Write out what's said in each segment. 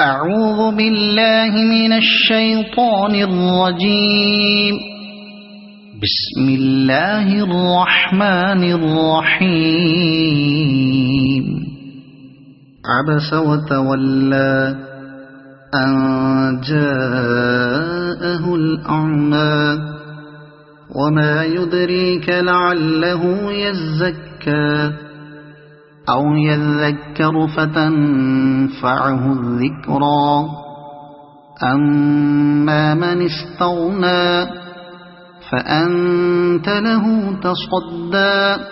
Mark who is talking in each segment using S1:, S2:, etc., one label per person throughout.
S1: أعوذ بالله من الشيطان الرجيم. بسم الله الرحمن الرحيم. عبس وتولى أن جاءه الأعمى وما يدريك لعله يزكى أو يذكر فتنفعه الذكرى أما من استغنى فأنت له تصدى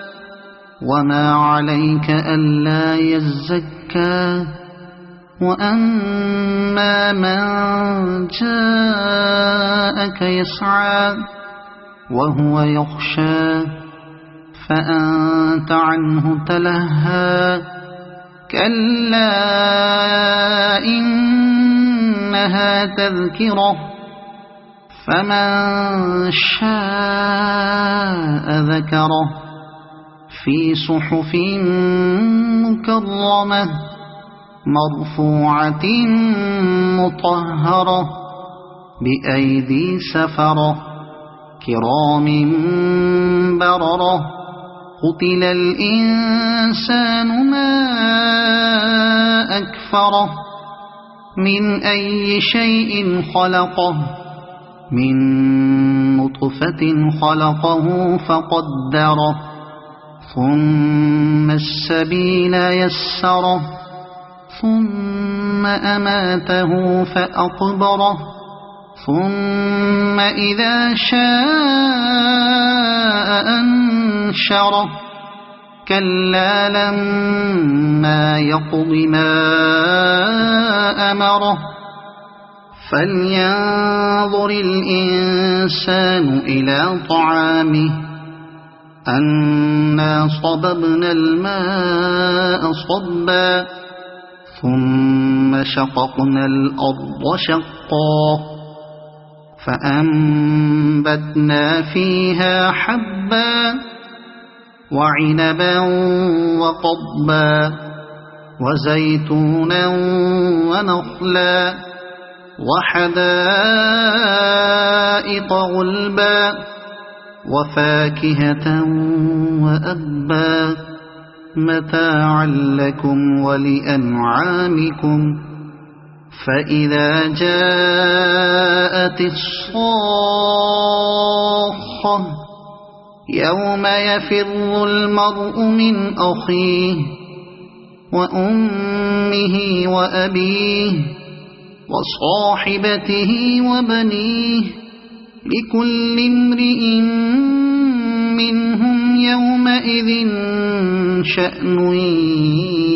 S1: وما عليك ألا يزكى وأما من جاءك يسعى وهو يخشى فأنت عنه تلهى كلا إنها تذكرة فمن شاء ذكره في صحف مكرمة مرفوعة مطهرة بأيدي سفرة كرام بررة قتل الإنسان ما أكفره من أي شيء خلقه من نطفة خلقه فقدره ثم السبيل يسره ثم أماته فأقبره ثم إذا شاء أنشره كلا لما يقض ما أمره فلينظر الإنسان إلى طعامه أنا صببنا الماء صبا ثم شققنا الأرض شقا فأنبتنا فيها حبا وعنبا وقضبا وزيتونا ونخلا وحدائق غلبا وفاكهة وأبا متاعا لكم ولأنعامكم فإذا جاءت الصاخة يوم يفر المرء من أخيه وأمه وأبيه وصاحبته وبنيه لكل امرئ منهم يومئذ شأن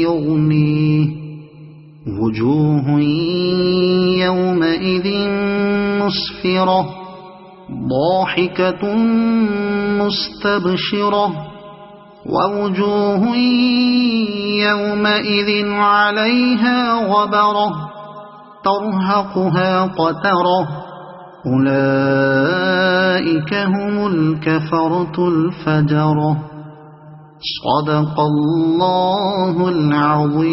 S1: يغنيه وجوه يومئذ مسفرة ضاحكة مستبشرة ووجوه يومئذ عليها غبرة ترهقها قترة أولئك هم الكفرة الفجرة صدق الله العظيم.